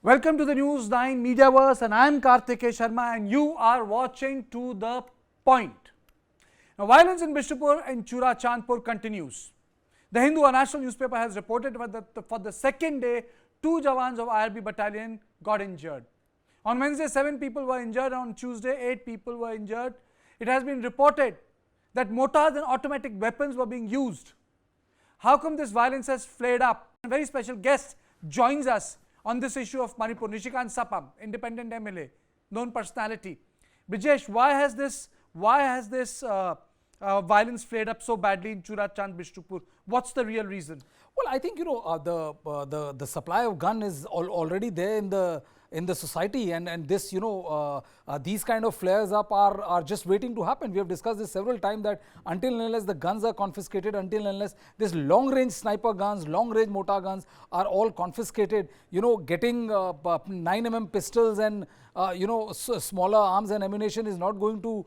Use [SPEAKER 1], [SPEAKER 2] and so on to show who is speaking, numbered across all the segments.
[SPEAKER 1] Welcome to the News9 Mediaverse, and I am Karthikeya Sharma, and you are watching To The Point. Now, violence in Bishnupur and Chura Chandpur continues. The Hindu, a national newspaper, has reported that for the second day, 2 jawans of IRB battalion got injured. On Wednesday, 7 people were injured. On Tuesday, 8 people were injured. It has been reported that mortars and automatic weapons were being used. How come this violence has flared up? A very special guest joins us on this issue of Manipur. Nishikant Sapam, independent MLA, known personality. Brijesh, why has this violence flared up so badly in Chura Chand Bishnupur? What's the real reason?
[SPEAKER 2] Well, I think the supply of gun is already there in the society, and this these kind of flares up are just waiting to happen. We have discussed this several times that until and unless the guns are confiscated, until and unless this long range sniper guns, long range mortar guns are all confiscated, getting 9mm pistols and smaller arms and ammunition is not going to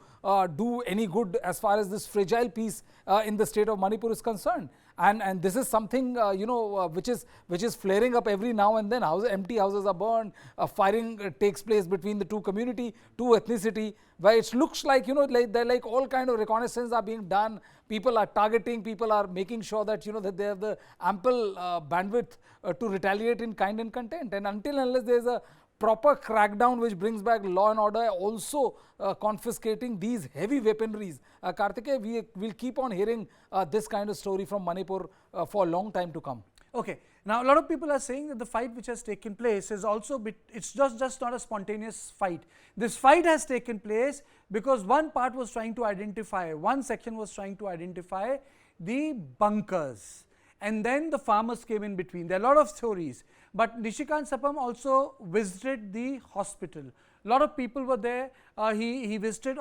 [SPEAKER 2] do any good as far as this fragile peace in the state of Manipur is concerned. And this is something which is flaring up every now and then. Empty houses are burned, firing takes place between the two community, two ethnicity, where it looks like like all kind of reconnaissance are being done. People are targeting, people are making sure that that they have the ample bandwidth to retaliate in kind and content. And until and unless there is a proper crackdown which brings back law and order, also confiscating these heavy weaponries. Karthikeya, we will keep on hearing this kind of story from Manipur for a long time to come.
[SPEAKER 1] Okay, now a lot of people are saying that the fight which has taken place is also, it's just not a spontaneous fight. This fight has taken place because one part was trying to identify, one section was trying to identify the bunkers, and then the farmers came in between. There are a lot of stories, but Nishikant Sapam also visited the hospital. A lot of people were there. He visited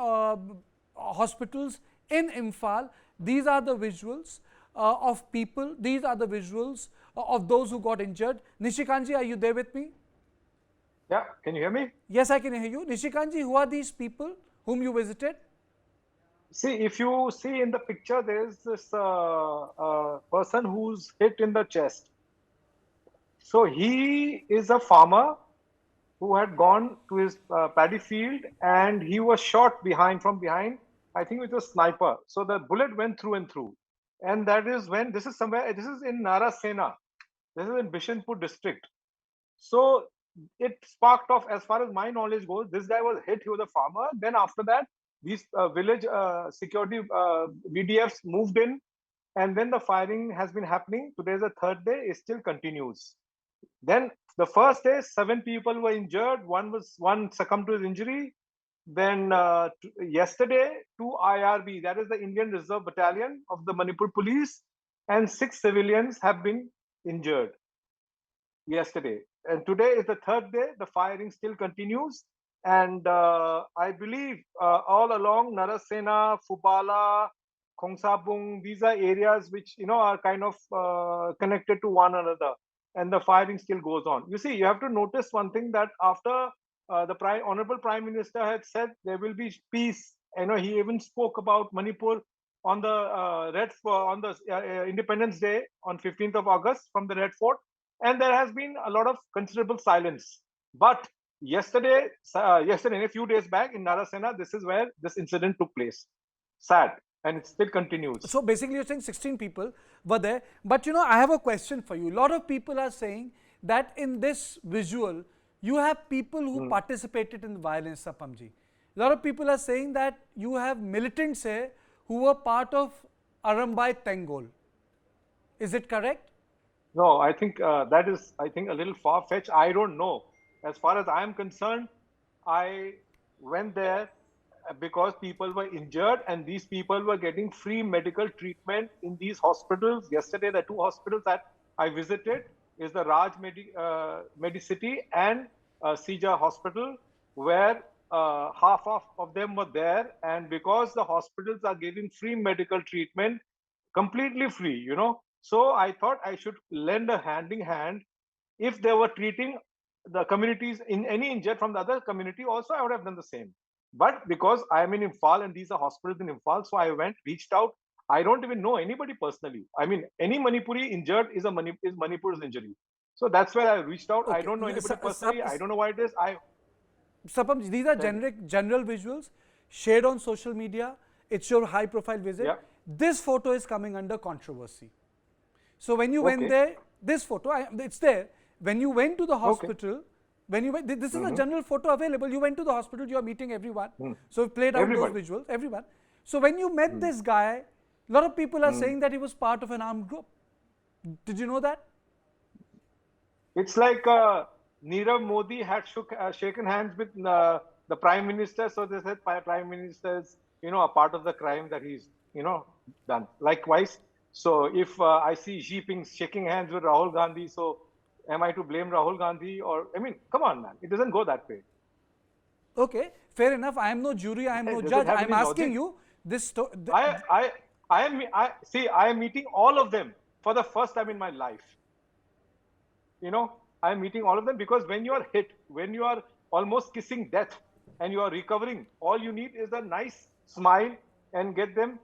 [SPEAKER 1] hospitals in Imphal. These are the visuals of people. These are the visuals of those who got injured. Nishikantji, are you there with me?
[SPEAKER 3] Yeah, can you hear me?
[SPEAKER 1] Yes, I can hear you. Nishikantji, who are these people whom you visited?
[SPEAKER 3] See, if you see in the picture, there is this person who's hit in the chest. So he is a farmer who had gone to his paddy field, and he was shot from behind, I think with a sniper. So the bullet went through and through. And that is when, this is in Narasena. This is in Bishnupur district. So it sparked off, as far as my knowledge goes, this guy was hit, he was a farmer. Then after that, these village security VDFs moved in, and then the firing has been happening. Today is the third day, it still continues. Then the first day, 7 people were injured. One succumbed to his injury. Then yesterday, 2 IRB, that is the Indian Reserve Battalion of the Manipur Police, and 6 civilians have been injured yesterday. And today is the third day. The firing still continues. And I believe all along Narasena, Fubala, Khongsabung, these are areas which are kind of connected to one another, and the firing still goes on. You see, you have to notice one thing, that after the Honorable Prime Minister had said there will be peace, he even spoke about Manipur on the Independence Day on 15th of August from the Red Fort, and there has been a lot of considerable silence. But yesterday, a few days back in Narasena, this is where this incident took place. Sad, and it still continues.
[SPEAKER 1] So basically, you're saying 16 people were there. But I have a question for you. A lot of people are saying that in this visual, you have people who participated in the violence, Sapamji. A lot of people are saying that you have militants here who were part of Arambai Tengol. Is it correct?
[SPEAKER 3] No, I think that is, a little far-fetched. I don't know. As far as I am concerned, I went there because people were injured, and these people were getting free medical treatment in these hospitals. Yesterday, the 2 hospitals that I visited is the Raj Medicity and Sija Hospital, where half of them were there. And because the hospitals are giving free medical treatment, completely free, so I thought I should lend a handing hand. If they were treating the communities in any injured from the other community, also I would have done the same. But because I am in Imphal and these are hospitals in Imphal, so I reached out. I don't even know anybody personally. I mean, any Manipuri injured is Manipur's injury. So that's where I reached out. I
[SPEAKER 1] Okay.
[SPEAKER 3] don't know anybody
[SPEAKER 1] Sa-
[SPEAKER 3] personally.
[SPEAKER 1] Sap-
[SPEAKER 3] I don't know why it is.
[SPEAKER 1] Sapam, these are general visuals shared on social media. It's your high profile visit.
[SPEAKER 3] Yeah.
[SPEAKER 1] This photo is coming under controversy. So when you went
[SPEAKER 3] Okay.
[SPEAKER 1] there, this photo, it's there. When you went to the hospital, when you went, this is a general photo available. You went to the hospital, you are meeting everyone. So we played out
[SPEAKER 3] Everybody.
[SPEAKER 1] those visuals, everyone. So when you met this guy, a lot of people are saying that he was part of an armed group. Did you know that?
[SPEAKER 3] It's like Nirav Modi had shaken hands with the Prime Minister. So they said Prime Minister is, a part of the crime that he's, done. Likewise, so if I see Xi Jinping shaking hands with Rahul Gandhi, so am I to blame Rahul Gandhi? Or, I mean, come on, man. It doesn't go that way.
[SPEAKER 1] Okay, fair enough. I am no jury, I am no
[SPEAKER 3] Does it
[SPEAKER 1] judge.
[SPEAKER 3] have
[SPEAKER 1] I am
[SPEAKER 3] any
[SPEAKER 1] asking
[SPEAKER 3] logic?
[SPEAKER 1] you this.
[SPEAKER 3] I am meeting all of them for the first time in my life. I'm meeting all of them because when you are hit, when you are almost kissing death and you are recovering, all you need is a nice smile and get them,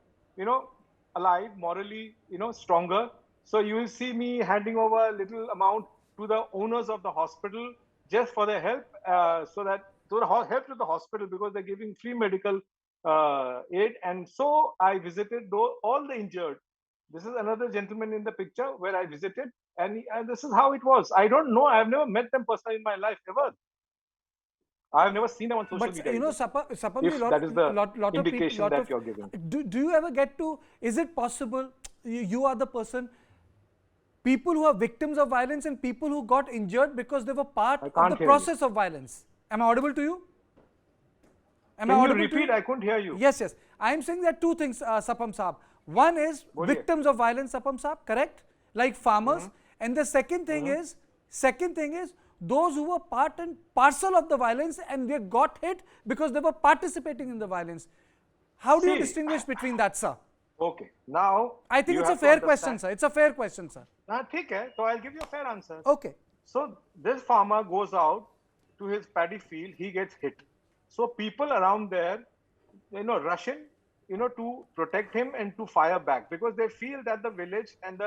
[SPEAKER 3] alive, morally, stronger. So you will see me handing over a little amount to the owners of the hospital just for their help, so that to help to the hospital because they're giving free medical aid. And so I visited all the injured. This is another gentleman in the picture where I visited, and this is how it was. I don't know. I've never met them personally in my life ever. I've never seen them on social
[SPEAKER 1] But
[SPEAKER 3] media even.
[SPEAKER 1] Sapamji,
[SPEAKER 3] If that is the
[SPEAKER 1] lot of people,
[SPEAKER 3] indication that you're giving.
[SPEAKER 1] do you ever get to, is it possible, you are the person, people who are victims of violence and people who got injured because they were part
[SPEAKER 3] I
[SPEAKER 1] of
[SPEAKER 3] can't
[SPEAKER 1] the
[SPEAKER 3] hear
[SPEAKER 1] process of violence. Am I audible to you? Am I
[SPEAKER 3] Can you
[SPEAKER 1] audible to
[SPEAKER 3] repeat?
[SPEAKER 1] you?
[SPEAKER 3] I couldn't hear you.
[SPEAKER 1] Yes, yes. I am saying there are two things, Sapam Saab. One is
[SPEAKER 3] Boliye.
[SPEAKER 1] victims of violence, Sapam Saab, correct? Like farmers. And the second thing is, those who were part and parcel of the violence and they got hit because they were participating in the violence. How do you
[SPEAKER 3] See,
[SPEAKER 1] distinguish between that, sir?
[SPEAKER 3] Okay. Now
[SPEAKER 1] I think
[SPEAKER 3] you
[SPEAKER 1] it's a
[SPEAKER 3] have to
[SPEAKER 1] fair question,
[SPEAKER 3] understand.
[SPEAKER 1] sir. It's a fair question, sir.
[SPEAKER 3] Okay. So I'll give you a fair answer.
[SPEAKER 1] Okay.
[SPEAKER 3] So this farmer goes out to his paddy field, he gets hit. So people around there, rush in, to protect him and to fire back because they feel that the village and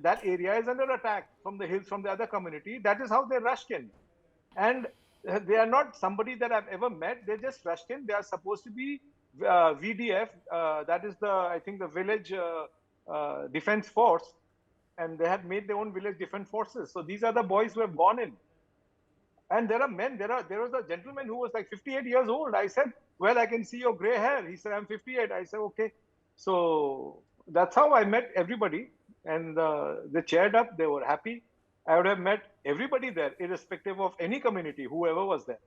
[SPEAKER 3] that area is under attack from the hills, from the other community. That is how they rushed in. And they are not somebody that I've ever met. They just rushed in. They are supposed to be VDF. That is I think the village defense force. And they had made their own village defense forces. So these are the boys who have gone in. And there are men. There was a gentleman who was like 58 years old. I said, "Well, I can see your gray hair." He said, "I'm 58." I said, "Okay." So that's how I met everybody, and they cheered up. They were happy. I would have met everybody there, irrespective of any community, whoever was there.